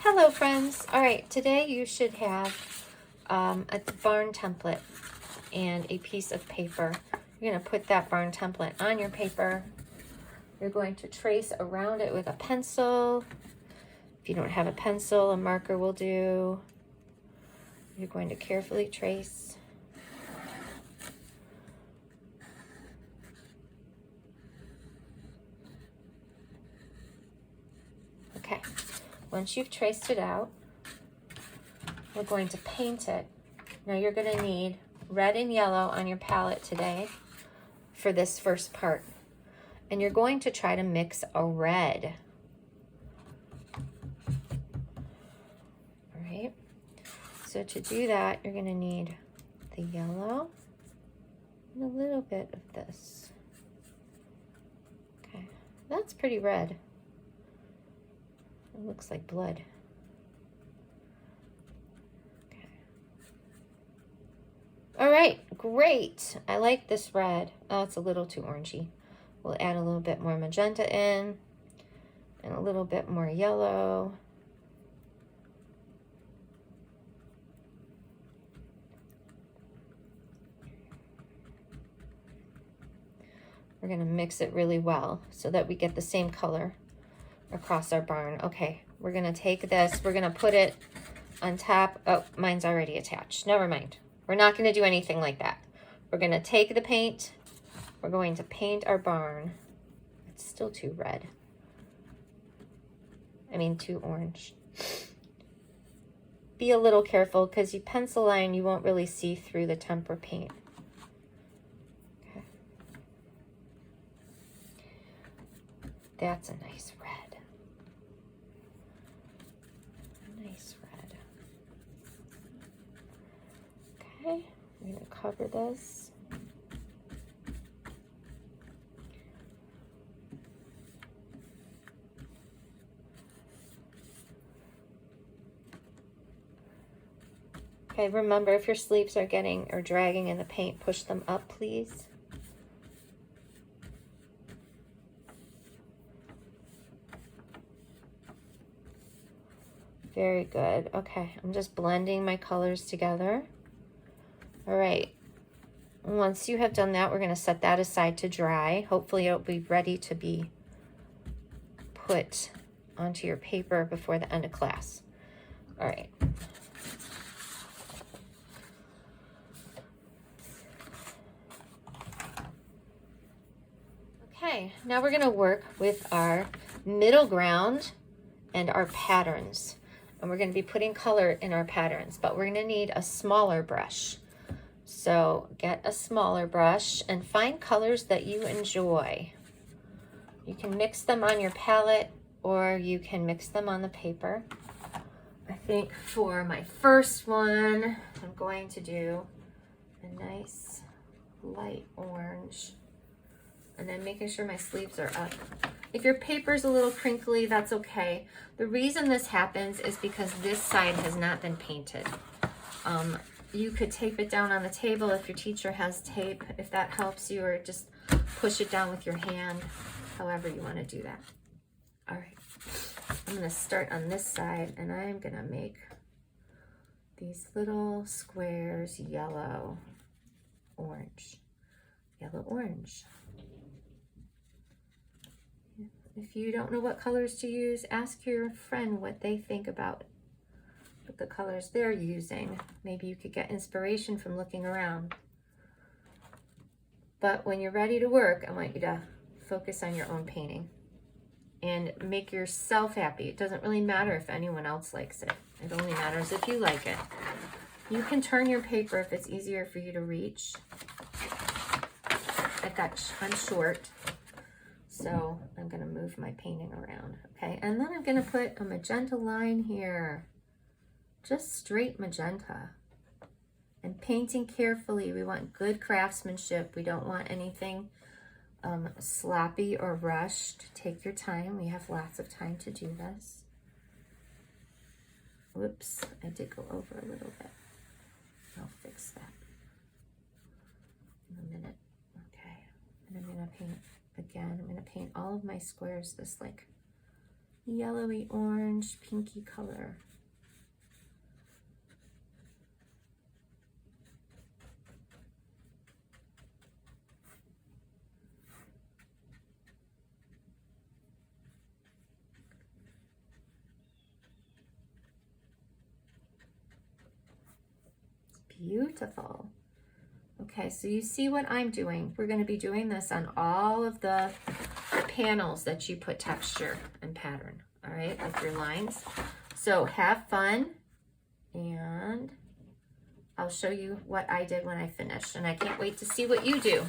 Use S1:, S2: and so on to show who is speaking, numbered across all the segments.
S1: Hello friends. All right, today you should have a barn template and a piece of paper. You're going to put that barn template on your paper. You're going to trace around it with a pencil. If you don't have a pencil, a marker will do. You're going to carefully trace. Okay, once you've traced it out, we're going to paint it. Now you're going to need red and yellow on your palette today for this first part. And you're going to try to mix a red. All right, so to do that, you're going to need the yellow and a little bit of this. Okay, that's pretty red. It looks like blood. Okay. All right, great. I like this red. Oh, it's a little too orangey. We'll add a little bit more magenta in and a little bit more yellow. We're going to mix it really well so that we get the same color across our barn. Okay, we're going to take this, we're going to put it on top. Oh, mine's already attached. Never mind. We're not going to do anything like that. We're going to take the paint. We're going to paint our barn. It's still too red. I mean, too orange. Be a little careful because you pencil line, you won't really see through the tempera paint. Okay. That's a nice red. A nice red. Okay, I'm going to cover this. Okay, remember if your sleeves are getting or dragging in the paint, push them up, please. Very good. Okay, I'm just blending my colors together. All right, once you have done that, we're going to set that aside to dry. Hopefully it'll be ready to be put onto your paper before the end of class. All right. Okay, now we're going to work with our middle ground and our patterns. And we're going to be putting color in our patterns, but we're going to need a smaller brush. So get a smaller brush and find colors that you enjoy. You can mix them on your palette or you can mix them on the paper. I think for my first one, I'm going to do a nice light orange. And then making sure my sleeves are up. If your paper's a little crinkly, that's okay. The reason this happens is because this side has not been painted. You could tape it down on the table if your teacher has tape, if that helps you, or just push it down with your hand, however you want to do that. All right, I'm going to start on this side, and I'm going to make these little squares yellow, orange, yellow, orange. If you don't know what colors to use, ask your friend what they think about the colors they're using. Maybe you could get inspiration from looking around. But when you're ready to work, I want you to focus on your own painting and make yourself happy. It doesn't really matter if anyone else likes it. It only matters if you like it. You can turn your paper if it's easier for you to reach. I'm short. So I'm going to move my painting around, okay? And then I'm going to put a magenta line here, just straight magenta. And painting carefully. We want good craftsmanship. We don't want anything sloppy or rushed. Take your time. We have lots of time to do this. Whoops, I did go over a little bit. I'll fix that in a minute. Okay, and I'm going to paint again. I'm going to paint all of my squares this like yellowy orange, pinky color. Beautiful. Okay, so you see what I'm doing. We're going to be doing this on all of the panels that you put texture and pattern, all right, like your lines. So have fun, and I'll show you what I did when I finished, and I can't wait to see what you do.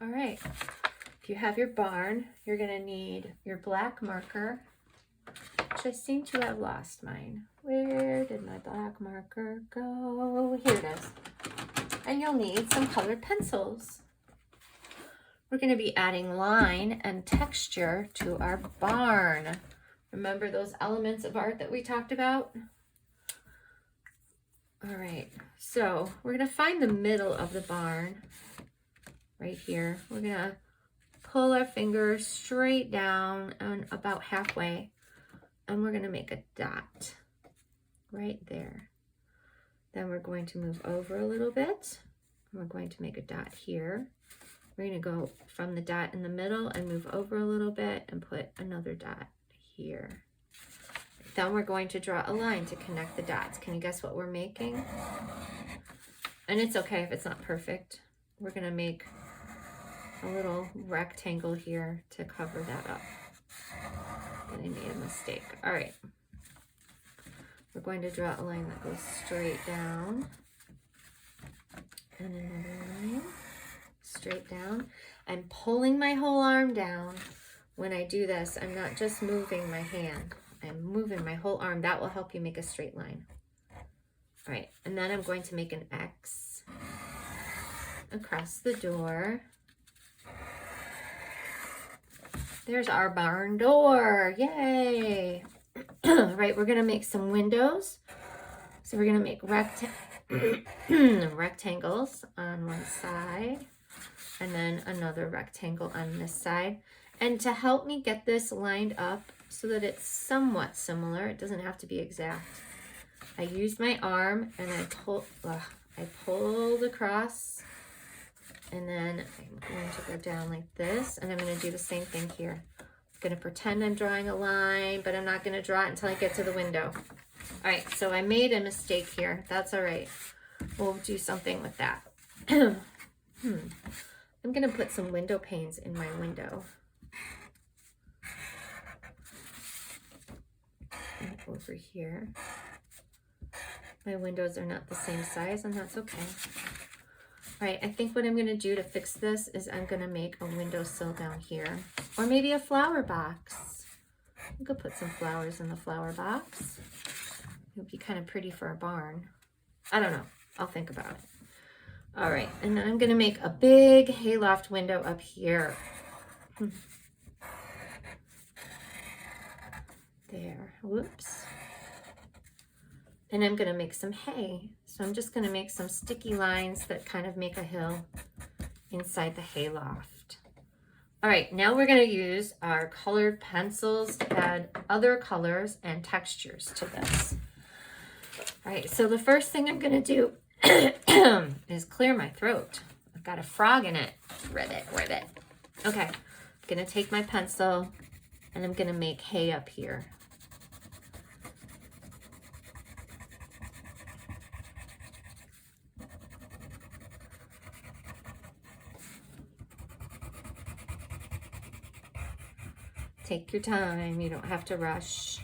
S1: All right, if you have your barn, you're going to need your black marker, which I seem to have lost mine. Where did my black marker go? Here it is. And you'll need some colored pencils. We're going to be adding line and texture to our barn. Remember those elements of art that we talked about? All right, so we're going to find the middle of the barn right here. We're going to pull our finger straight down and about halfway, and we're going to make a dot right there. Then we're going to move over a little bit. We're going to make a dot here. We're going to go from the dot in the middle and move over a little bit and put another dot here. Then we're going to draw a line to connect the dots. Can you guess what we're making? And it's okay if it's not perfect. We're going to make a little rectangle here to cover that up. And I made a mistake. All right. We're going to draw a line that goes straight down. And another line straight down. I'm pulling my whole arm down. When I do this, I'm not just moving my hand. I'm moving my whole arm. That will help you make a straight line. All right, and then I'm going to make an X across the door. There's our barn door. Yay! All right, we're going to make some windows. So we're going to make rectangles on one side, and then another rectangle on this side. And to help me get this lined up so that it's somewhat similar, it doesn't have to be exact, I used my arm and I pulled across, and then I'm going to go down like this, and I'm going to do the same thing here. I'm going to pretend I'm drawing a line, but I'm not going to draw it until I get to the window. All right, so I made a mistake here. That's all right. We'll do something with that. I'm going to put some window panes in my window. And over here. My windows are not the same size, and that's okay. All right, I think what I'm going to do to fix this is I'm going to make a windowsill down here. Or maybe a flower box. I could put some flowers in the flower box. It would be kind of pretty for a barn. I don't know. I'll think about it. All right, and then I'm going to make a big hayloft window up here. There. Whoops. And I'm going to make some hay. So I'm just going to make some sticky lines that kind of make a hill inside the hayloft. All right, now we're going to use our colored pencils to add other colors and textures to this. All right, so the first thing I'm going to do is clear my throat. I've got a frog in it. Ribbit. Okay, I'm going to take my pencil and I'm going to make hay up here. Take your time, you don't have to rush.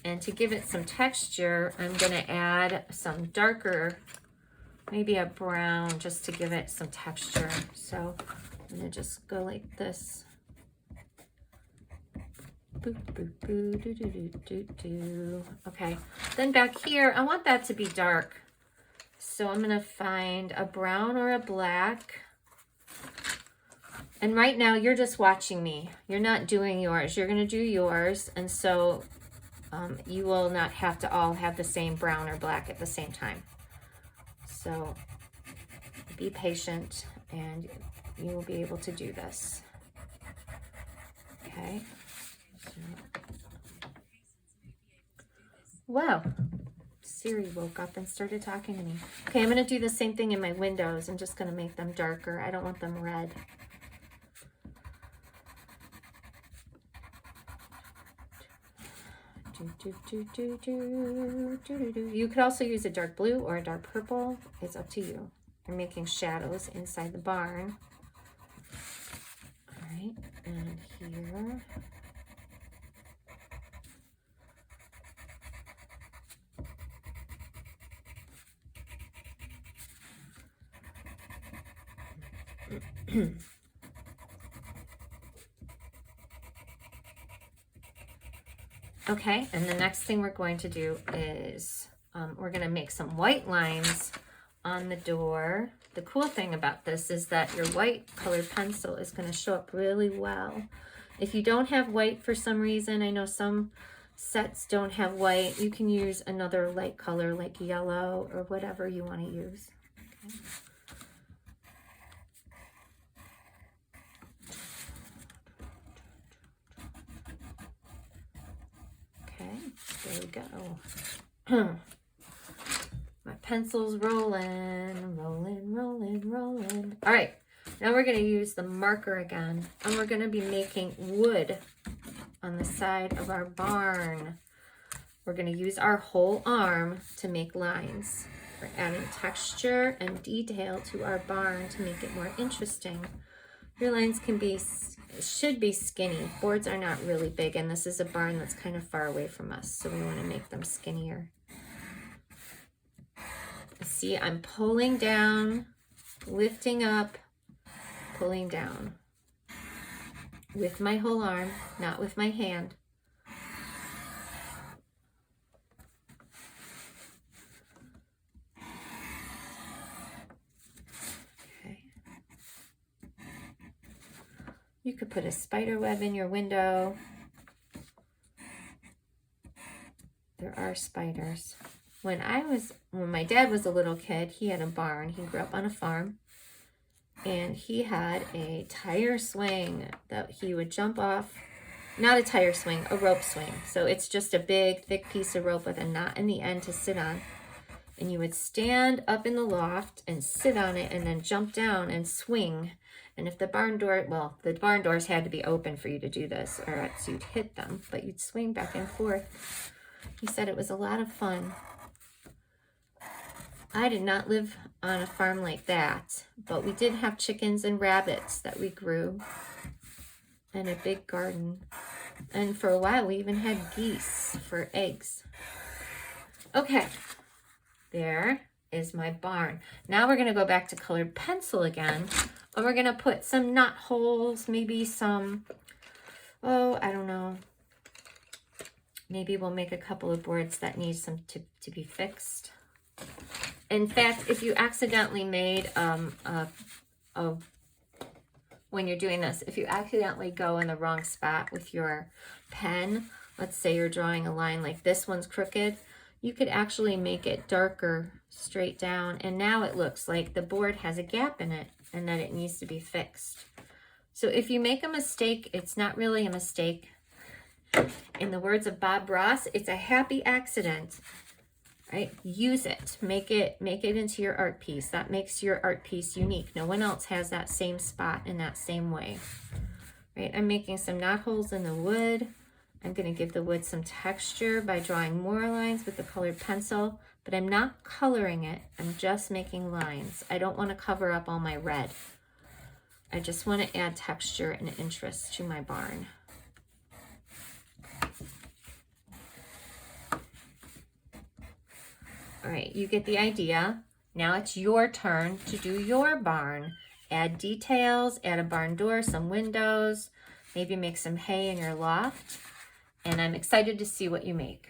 S1: And to give it some texture, I'm going to add some darker, maybe a brown, just to give it some texture. So I'm going to just go like this. Boop, boop, boop, doo, doo, doo, doo, doo. Okay, then back here, I want that to be dark. So I'm going to find a brown or a black. And right now, you're just watching me. You're not doing yours. You're going to do yours. And so you will not have to all have the same brown or black at the same time. So be patient and you will be able to do this. Okay. Okay. So. Wow. Siri woke up and started talking to me. Okay, I'm going to do the same thing in my windows. I'm just going to make them darker. I don't want them red. You could also use a dark blue or a dark purple. It's up to you. I'm making shadows inside the barn. All right, and here. Okay, and the next thing we're going to do is we're going to make some white lines on the door. The cool thing about this is that your white colored pencil is going to show up really well. If you don't have white for some reason, I know some sets don't have white, you can use another light color like yellow or whatever you want to use. Okay, there we go. My pencil's rolling, rolling, rolling, rolling. All right, now we're going to use the marker again, and we're going to be making wood on the side of our barn. We're going to use our whole arm to make lines. We're adding texture and detail to our barn to make it more interesting. Your lines should be skinny. Boards are not really big, and this is a barn that's kind of far away from us, so we want to make them skinnier. See, I'm pulling down, lifting up, pulling down with my whole arm, not with my hand. Okay. You could put a spider web in your window. There are spiders. When my dad was a little kid, he had a barn. He grew up on a farm, and he had a tire swing that he would jump off. Not a tire swing, a rope swing. So it's just a big, thick piece of rope with a knot in the end to sit on. And you would stand up in the loft and sit on it and then jump down and swing. And if the barn doors had to be open for you to do this, or else you'd hit them, but you'd swing back and forth. He said it was a lot of fun. I did not live on a farm like that, but we did have chickens and rabbits that we grew, and a big garden. And for a while, we even had geese for eggs. Okay, there is my barn. Now we're going to go back to colored pencil again, and we're going to put some knot holes, maybe some, I don't know. Maybe we'll make a couple of boards that need some to be fixed. In fact, if you accidentally made, when you're doing this, if you accidentally go in the wrong spot with your pen, let's say you're drawing a line like this one's crooked, you could actually make it darker straight down, and now it looks like the board has a gap in it and that it needs to be fixed. So if you make a mistake, it's not really a mistake. In the words of Bob Ross, it's a happy accident. Right? Use it. Make it into your art piece. That makes your art piece unique. No one else has that same spot in that same way. Right? I'm making some knot holes in the wood. I'm going to give the wood some texture by drawing more lines with the colored pencil, but I'm not coloring it. I'm just making lines. I don't want to cover up all my red. I just want to add texture and interest to my barn. All right, you get the idea. Now it's your turn to do your barn. Add details, add a barn door, some windows, maybe make some hay in your loft. And I'm excited to see what you make.